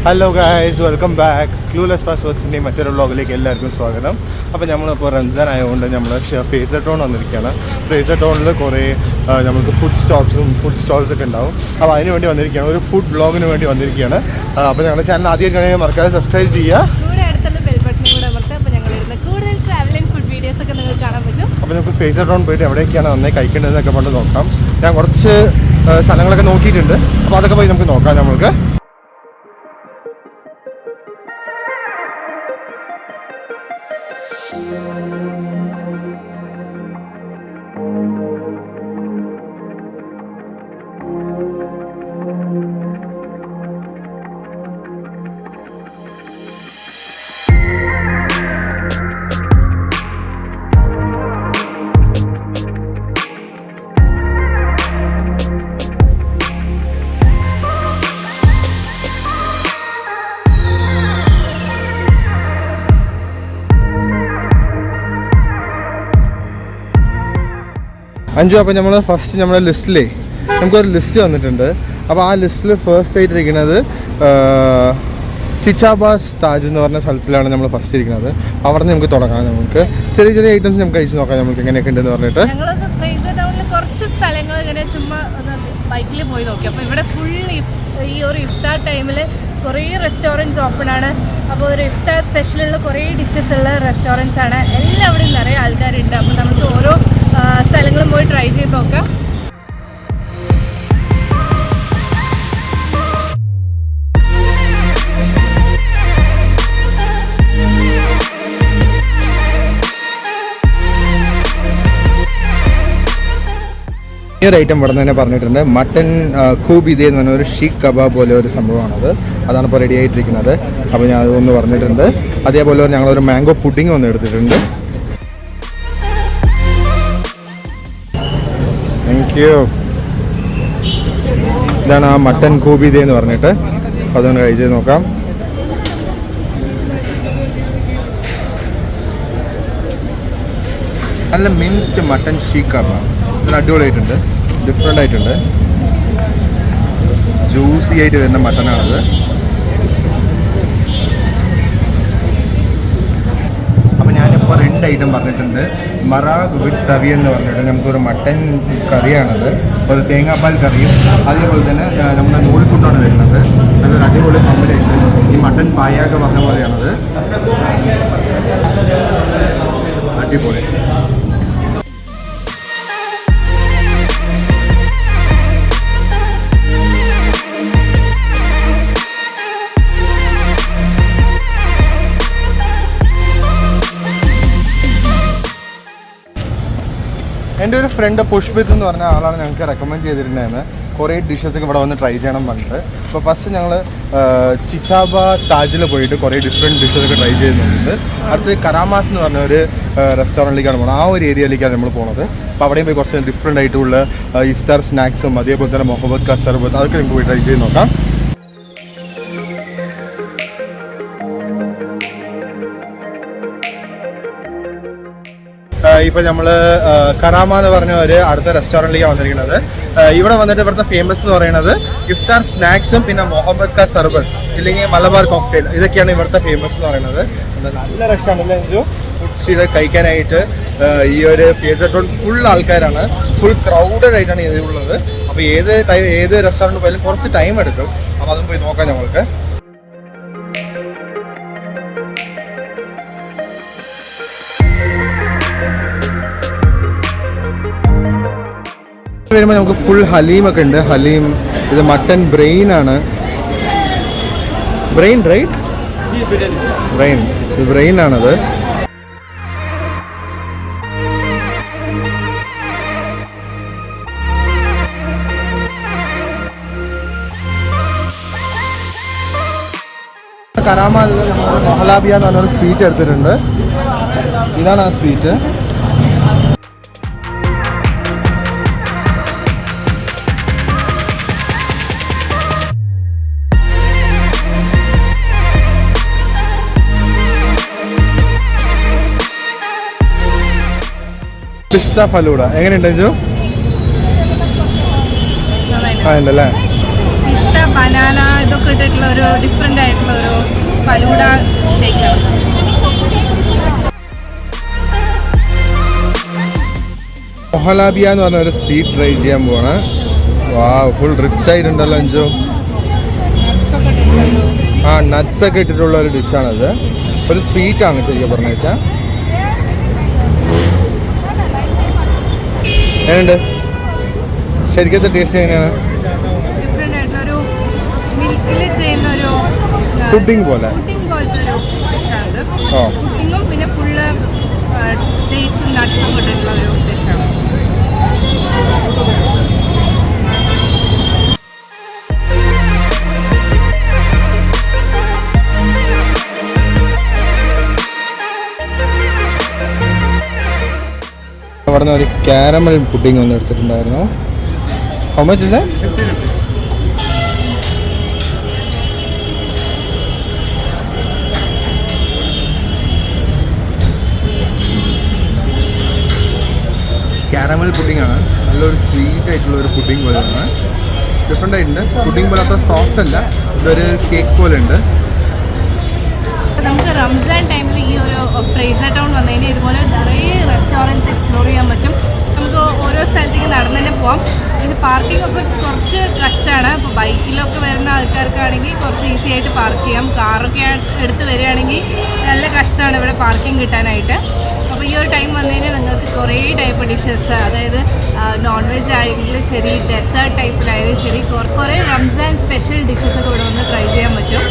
Hello guys, welcome back. Clueless പാസ്വേർഡ്സിൻ്റെ മറ്റൊരു വ്ളോഗിലേക്ക് എല്ലാവർക്കും സ്വാഗതം. അപ്പോൾ നമ്മളിപ്പോൾ റംസാൻ ആയതുകൊണ്ട് നമ്മൾ ഫേസർ ടൗൺ വന്നിരിക്കുകയാണ്. ഫേസർ ടൗണിൽ കുറേ നമുക്ക് ഫുഡ് സ്റ്റോൾസൊക്കെ ഉണ്ടാവും. അപ്പോൾ അതിന് വേണ്ടി വന്നിരിക്കുകയാണ്, ഒരു ഫുഡ് വ്ളോഗിന് വേണ്ടി വന്നിരിക്കുകയാണ്. അപ്പോൾ ഞങ്ങളുടെ ചാനൽ ആദ്യം കഴിഞ്ഞാൽ മറക്കാതെ സബ്സ്ക്രൈബ് ചെയ്യുക. അപ്പോൾ നമുക്ക് ഫേസർ ടൗൺ പോയിട്ട് എവിടെയൊക്കെയാണ് നന്നായി കഴിക്കേണ്ടതെന്നൊക്കെ കൊണ്ട് നോക്കാം. ഞാൻ കുറച്ച് സ്ഥലങ്ങളൊക്കെ നോക്കിയിട്ടുണ്ട്, അപ്പോൾ അതൊക്കെ പോയി നമുക്ക് നോക്കാം. നമ്മൾക്ക് അഞ്ചു. അപ്പോൾ നമ്മൾ ഫസ്റ്റ് നമ്മുടെ ലിസ്റ്റിലേ നമുക്കൊരു ലിസ്റ്റ് വന്നിട്ടുണ്ട്. അപ്പോൾ ആ ലിസ്റ്റിൽ ഫസ്റ്റ് ആയിട്ടിരിക്കുന്നത് ചിച്ചാബാസ് താജ് എന്ന് പറഞ്ഞ സ്ഥലത്തിലാണ് നമ്മൾ ഫസ്റ്റ് ഇരിക്കുന്നത്. അവിടെ നിന്ന് നമുക്ക് തുടങ്ങാം. നമുക്ക് ചെറിയ ചെറിയ ഐറ്റംസ് നമുക്ക് കഴിച്ച് നോക്കാം നമുക്ക് എങ്ങനെയൊക്കെ ഉണ്ടെന്ന് പറഞ്ഞിട്ട്. കുറച്ച് സ്ഥലങ്ങൾ ഇങ്ങനെ ചുമ്മാ ബൈക്കിൽ പോയി നോക്കി. അപ്പോൾ ഇവിടെ ഫുൾ ഈ ഒരു ഇഫ്താർ ടൈമിൽ കുറേ റെസ്റ്റോറൻറ്റ്സ് ഓപ്പൺ ആണ്. അപ്പോൾ ഒരു ഇഫ്താർ സ്പെഷ്യലുള്ള കുറേ ഡിഷസ് ഉള്ള റെസ്റ്റോറൻറ്റ്സ് ആണ്. എല്ലാവിടെയും നിറയെ ആൾക്കാരുണ്ട്. അപ്പോൾ നമുക്ക് ഓരോ സ്ഥലങ്ങളും പോയി ട്രൈ ചെയ്ത് നോക്കാം. ഈ ഒരു ഐറ്റം ഇവിടെ തന്നെ പറഞ്ഞിട്ടുണ്ട്. മട്ടൻ ഖൂബിദേ എന്ന് പറഞ്ഞ ഒരു ഷീഖ് കബാബ് പോലെ ഒരു സംഭവമാണത്. അതാണ് ഇപ്പോൾ റെഡി ആയിട്ടിരിക്കുന്നത്. അപ്പോൾ ഞാൻ അതൊന്ന് പറഞ്ഞിട്ടുണ്ട്. അതേപോലെ ഞങ്ങളൊരു മാംഗോ പുഡിങ് ഒന്ന് എടുത്തിട്ടുണ്ട്. Thank you. ഇതാണ് ആ മട്ടൻ ഖൂബിദേ എന്ന് പറഞ്ഞിട്ട്. അതൊന്ന് ട്രൈ ചെയ്ത് നോക്കാം. നല്ല മിൻസ്ഡ് മട്ടൻ ഷീഖ് കബാബ്. നല്ല അടിപൊളിയായിട്ടുണ്ട്, ഡിഫറെൻ്റ് ആയിട്ടുണ്ട്. ജ്യൂസി ആയിട്ട് വരുന്ന മട്ടനാണത്. അപ്പോൾ ഞാനിപ്പോൾ 2 ഐറ്റം പറഞ്ഞിട്ടുണ്ട്. മറാഗ് വിത്ത് സവി എന്ന് പറഞ്ഞിട്ട് നമുക്കൊരു മട്ടൻ കറിയാണത്, ഒരു തേങ്ങാപ്പാൽ കറിയും അതേപോലെ തന്നെ നമ്മുടെ നൂൽപുട്ടാണ് വരുന്നത്. നല്ലൊരു അടിപൊളി കോമ്പിനേഷൻ. ഈ മട്ടൻ പായൊക്കെ പറഞ്ഞ പോലെയാണത്. അടിപൊളി. എൻ്റെ ഒരു ഫ്രണ്ട് പുഷ്പിത്ത് എന്ന് പറഞ്ഞ ആളാണ് ഞങ്ങൾക്ക് റെക്കമെൻഡ് ചെയ്തിട്ടുണ്ടായിരുന്നത്. കുറേ ഡിഷസൊക്കെ ഇവിടെ വന്ന് ട്രൈ ചെയ്യണം പറഞ്ഞിട്ട്. അപ്പോൾ ഫസ്റ്റ് ഞങ്ങൾ ചിച്ചാബ താജിൽ പോയിട്ട് കുറേ ഡിഫറെൻറ്റ് ഡിഷസൊക്കെ ട്രൈ ചെയ്യുന്നുണ്ട്. അടുത്ത് കരാമാസ് എന്ന് പറഞ്ഞ ഒരു റെസ്റ്റോറൻറ്റിലേക്കാണ് പോകുന്നത്. ആ ഒരു ഏരിയയിലേക്കാണ് നമ്മൾ പോകുന്നത്. അപ്പോൾ അവിടെയും പോയി കുറച്ച് ഡിഫറെൻ്റ് ആയിട്ടുള്ള ഇഫ്താർ സ്നാക്സും അതേപോലെ തന്നെ മുഹമ്മദ് ക സർബത്ത് അതൊക്കെ നമുക്ക് പോയി ട്രൈ ചെയ്ത് നോക്കാം. ഇപ്പോൾ നമ്മൾ കറാമ എന്ന് പറഞ്ഞ ഒരു അടുത്ത റെസ്റ്റോറൻറ്റിലേക്കാണ് വന്നിരിക്കുന്നത്. ഇവിടെ വന്നിട്ട് ഇവിടുത്തെ ഫേമസ് എന്ന് പറയുന്നത് ഇഫ്താർ സ്നാക്സും പിന്നെ മുഹമ്മദ് ക സർബത്ത് ഇല്ലെങ്കിൽ മലബാർ കോക്ടെയിൽ, ഇതൊക്കെയാണ് ഇവിടുത്തെ ഫേമസ് എന്ന് പറയുന്നത്. നല്ല റെസ്റ്റോറൻറ്റിൽ വെച്ചു ഫുഡ് സ്ട്രീറ്റ് കഴിക്കാനായിട്ട്. ഈ ഒരു ഫേസർ ടൗൺ ഫുൾ ആൾക്കാരാണ്, ഫുൾ ക്രൗഡഡ് ആയിട്ടാണ് ഇതിലുള്ളത്. അപ്പോൾ ഏത് റെസ്റ്റോറൻറ്റ് പോയാലും കുറച്ച് ടൈം എടുക്കും. അപ്പോൾ അതും പോയി നോക്കാം നമ്മൾക്ക്. വരുമ്പോൾ നമുക്ക് ഫുൾ ഹലീമൊക്കെ ഉണ്ട്. ഹലീം, ഇത് മട്ടൻ ബ്രെയിൻ ആണ്. Brain right? ബ്രെയിൻ, ഇത് ബ്രെയിൻ ആണത്. കരാമ മൊഹലാബിയ എന്ന് പറഞ്ഞൊരു സ്വീറ്റ് എടുത്തിട്ടുണ്ട്. ഇതാണ് ആ സ്വീറ്റ്. പിസ്ത ഫലൂഡ എങ്ങനെയുണ്ട് അഞ്ചു? ആ ഉണ്ടല്ലേ. പിസ്ത ബനാന ഇതൊക്കെ ഇട്ടിട്ടുള്ള ഒരു ഡിഫറെൻ്റ് ആയിട്ടുള്ള ഒരു ഫലൂഡ ഷേക്കാണ്. മൊഹലാബിയ എന്ന് പറഞ്ഞ ഒരു സ്വീറ്റ് ട്രൈ ചെയ്യാൻ പോവാണ്. വാ, ഫുൾ റിച്ച് ആയിട്ടുണ്ടല്ലോ അഞ്ചു. നട്ട്സ് ഒക്കെ ഇട്ടിട്ടുള്ള ഒരു ഡിഷാണത്. ഒരു സ്വീറ്റ് ആണ് ശരിക്കും പറഞ്ഞു വെച്ചാൽ. എങ്ങനെയുണ്ട് ശരിക്കത്തെ ടേസ്റ്റ്? എങ്ങനെയാണ്? ഡിഫറെൻ്റ് ആയിട്ടുള്ളൊരു മിൽക്കിൽ ചെയ്യുന്ന ഒരു പുഡിംഗ് പോലെ. പുഡിംഗ് പോലത്തെ ഒരു ഡിഷാണിത്. ഓ, പുഡിങ്ങും പിന്നെ ഫുള്ള് ഡേറ്റ്സും നട്ട്സും ഇട്ടിട്ടുള്ള ഒരു ഡിഷാണ്. അവിടെ നിന്ന് ഒരു കാരമൽ പുഡിംഗ് ഒന്ന് എടുത്തിട്ടുണ്ടായിരുന്നു. How much is it? Caramel pudding ആണ്. നല്ലൊരു സ്വീറ്റ് ആയിട്ടുള്ള ഒരു പുഡിംഗ് പോലെയാണ്. ഡിഫറെൻ്റ് ആയിട്ടുണ്ട്. പുഡിംഗ് പോലെ അത്ര സോഫ്റ്റ് അല്ല, ഇതൊരു കേക്ക് പോലെ ഉണ്ട്. നമുക്ക് റംസാൻ ടൈമിൽ ഈ ഒരു ഫ്രേസർ ടൗൺ വന്നു കഴിഞ്ഞാൽ ഇതുപോലെ നിറയെ റെസ്റ്റോറൻറ്റ്സ് എക്സ്പ്ലോർ ചെയ്യാൻ പറ്റും. നമുക്ക് ഓരോ സ്ഥലത്തേക്ക് നടന്നു തന്നെ പോകാം. ഇത് പാർക്കിംഗ് ഒക്കെ കുറച്ച് കഷ്ടമാണ്. അപ്പോൾ ബൈക്കിലൊക്കെ വരുന്ന ആൾക്കാർക്കാണെങ്കിൽ കുറച്ച് ഈസി ആയിട്ട് പാർക്ക് ചെയ്യാം. കാറൊക്കെ എടുത്ത് വരികയാണെങ്കിൽ നല്ല കഷ്ടമാണ് ഇവിടെ പാർക്കിംഗ് കിട്ടാനായിട്ട്. അപ്പോൾ ഈ ഒരു ടൈം വന്നു കഴിഞ്ഞാൽ നിങ്ങൾക്ക് കുറേ ടൈപ്പ് ഡിഷസ്, അതായത് നോൺ വെജ് ആയെങ്കിലും ശരി, ഡെസേർട്ട് ടൈപ്പിലായാലും ശരി, കുറേ റംസാൻ സ്പെഷ്യൽ ഡിഷസ് ഒക്കെ ഇവിടെ വന്ന് ട്രൈ ചെയ്യാൻ പറ്റും.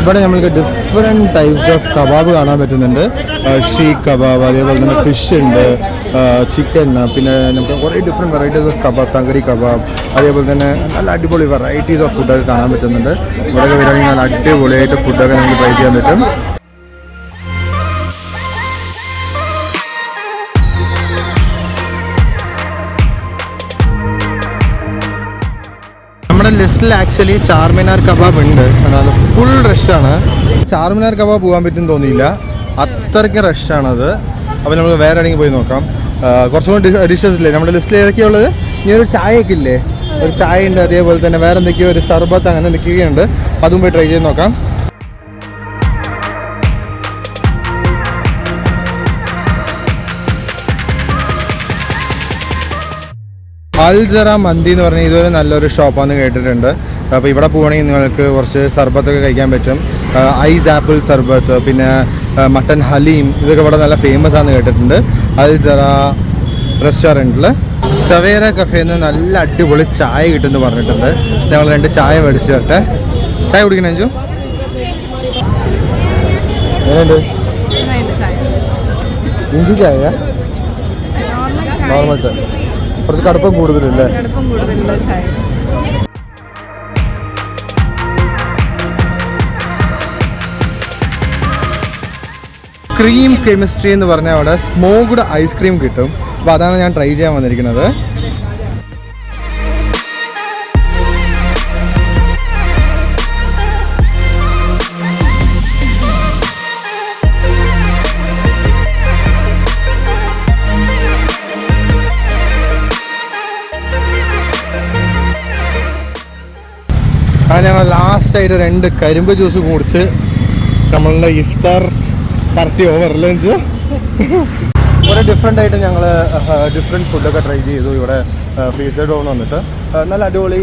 ഇവിടെ നമ്മൾക്ക് ഡിഫറെൻറ്റ് ടൈപ്സ് ഓഫ് കബാബ് കാണാൻ പറ്റുന്നുണ്ട്. ഷീഖ് കബാബ്, അതേപോലെ തന്നെ ഫിഷ് ഉണ്ട്, ചിക്കൻ, പിന്നെ നമുക്ക് കുറേ ഡിഫറെൻറ്റ് വെറൈറ്റീസ് ഓഫ് കബാബ്, തങ്കടി കബാബ്, അതേപോലെ തന്നെ നല്ല അടിപൊളി വെറൈറ്റീസ് ഓഫ് ഫുഡൊക്കെ കാണാൻ പറ്റുന്നുണ്ട്. ഇവിടെയൊക്കെ വരികയാണെങ്കിൽ നല്ല അടിപൊളിയായിട്ട് ഫുഡൊക്കെ നമുക്ക് ട്രൈ ചെയ്യാൻ പറ്റും. നമ്മുടെ ലിസ്റ്റിൽ ആക്ച്വലി ചാർമിനാർ കബാബ് ഉണ്ട്. അത് ഫുൾ റഷാണ്. ചാർമിനാർ കബാബ് പോകാൻ പറ്റും തോന്നിയില്ല, അത്രയ്ക്ക് റഷാണത്. അപ്പോൾ നമുക്ക് വേറെ എവിടെയെങ്കിലും പോയി നോക്കാം. കുറച്ചും കൂടി ഡിഷസ് ഇല്ലേ നമ്മുടെ ലിസ്റ്റിൽ? ഏതൊക്കെയാണ് ഉള്ളത്? ഇനി ഒരു ചായയൊക്കെ ഇല്ലേ? ഒരു ചായ ഉണ്ട്, അതേപോലെ തന്നെ വേറെ എന്തൊക്കെയോ ഒരു സർബത്ത് അങ്ങനെ എന്തൊക്കെയുണ്ട്. അതും പോയി ട്രൈ ചെയ്ത് നോക്കാം. അൽജറ മന്തി എന്ന് പറഞ്ഞാൽ ഇതൊരു നല്ലൊരു ഷോപ്പാണെന്ന് കേട്ടിട്ടുണ്ട്. അപ്പോൾ ഇവിടെ പോവുകയാണെങ്കിൽ നിങ്ങൾക്ക് കുറച്ച് സർബത്തൊക്കെ കഴിക്കാൻ പറ്റും. ഐസ് ആപ്പിൾ സർബത്ത്, പിന്നെ മട്ടൻ ഹലീം, ഇതൊക്കെ ഇവിടെ നല്ല ഫേമസ് ആണെന്ന് കേട്ടിട്ടുണ്ട്. അൽജറ റെസ്റ്റോറൻറ്റിൽ സവേര കഫേന്ന് നല്ല അടിപൊളി ചായ കിട്ടുമെന്ന് പറഞ്ഞിട്ടുണ്ട്. ഞങ്ങൾ 2 ചായ മേടിച്ചു തരട്ടെ. ചായ കുടിക്കണേ അഞ്ചു? എങ്ങനെയുണ്ട്? ഇഞ്ചി ചായ, നോർമൽ ചായ, കുറച്ച് കടുപ്പം കൂടുതലല്ലേ? ക്രീം കെമിസ്ട്രി എന്ന് പറഞ്ഞാൽ അവിടെ സ്മോക്ഡ് ഐസ്ക്രീം കിട്ടും. അപ്പോൾ അതാണ് ഞാൻ ട്രൈ ചെയ്യാൻ വന്നിരിക്കുന്നത്. ഞങ്ങൾ ലാസ്റ്റായിട്ട് 2 കരിമ്പ് ജ്യൂസ് കുടിച്ച് നമ്മളുടെ ഇഫ്താർ പാർട്ടി ഓവർ ലഞ്ച്. കുറേ ഡിഫറെൻ്റ് ആയിട്ട് ഞങ്ങൾ ഡിഫറെൻറ്റ് ഫുഡൊക്കെ ട്രൈ ചെയ്തു. ഇവിടെ ഫേസർ ടൗൺ വന്നിട്ട് നല്ല അടിപൊളി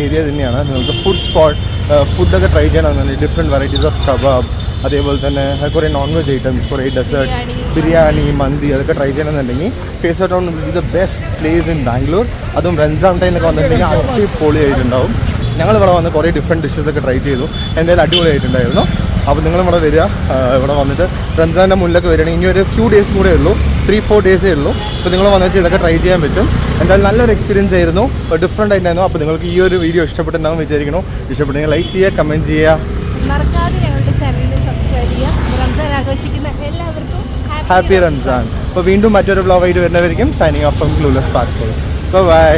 ഏരിയ തന്നെയാണ്. നിങ്ങൾക്ക് ഫുഡ് സ്പോട്ട് ഫുഡൊക്കെ ട്രൈ ചെയ്യണമെന്നുണ്ടെങ്കിൽ ഡിഫറെൻറ്റ് വെറൈറ്റീസ് ഓഫ് കബാബ്, അതേപോലെ തന്നെ കുറേ നോൺ വെജ് ഐറ്റംസ്, കുറേ ഡെസേർട്ട്, ബിരിയാണി, മന്തി, അതൊക്കെ ട്രൈ ചെയ്യണമെന്നുണ്ടെങ്കിൽ phasor town will be the best place in Bangalore. അതും റംസാൻ ടൈമിലൊക്കെ വന്നിട്ടുണ്ടെങ്കിൽ അടിപൊളിയായിട്ടുണ്ടാവും. ഞങ്ങളിവിടെ വന്ന് കുറേ ഡിഫറെൻറ്റ് ഡിഷസൊക്കെ ട്രൈ ചെയ്തു. എന്തായാലും അടിപൊളിയായിട്ടുണ്ടായിരുന്നു. അപ്പോൾ നിങ്ങളും ഇവിടെ വരിക. ഇവിടെ വന്നിട്ട് റംസാൻ്റെ മുന്നിലൊക്കെ വരികയാണെങ്കിൽ ഇനി ഒരു ഫ്യൂ ഡേയ്സ് കൂടെ ഉള്ളൂ, 3-4 ഡേയ്സേ ഉള്ളൂ. അപ്പോൾ നിങ്ങൾ വന്നിട്ട് ഇതൊക്കെ ട്രൈ ചെയ്യാൻ പറ്റും. എന്തായാലും നല്ലൊരു എക്സ്പീരിയൻസ് ആയിരുന്നു, ഡിഫറെൻ്റ് ആയിട്ടായിരുന്നു. അപ്പോൾ നിങ്ങൾക്ക് ഈ ഒരു വീഡിയോ ഇഷ്ടപ്പെട്ടുണ്ടാവും വിചാരിക്കണം. ഇഷ്ടപ്പെട്ടെങ്കിൽ ലൈക്ക് ചെയ്യുക, കമൻറ്റ് ചെയ്യുക, മറക്കാതെ ഞങ്ങളുടെ ചാനലിൽ സബ്സ്ക്രൈബ് ചെയ്യുക. റംസാൻ ആഘോഷിക്കുന്ന എല്ലാവർക്കും ഹാപ്പി റംസാൻ. അപ്പോൾ വീണ്ടും മറ്റൊരു വ്ലോഗായിട്ട് വരുന്നവരിക്കും. Signing off from clueless passport. By.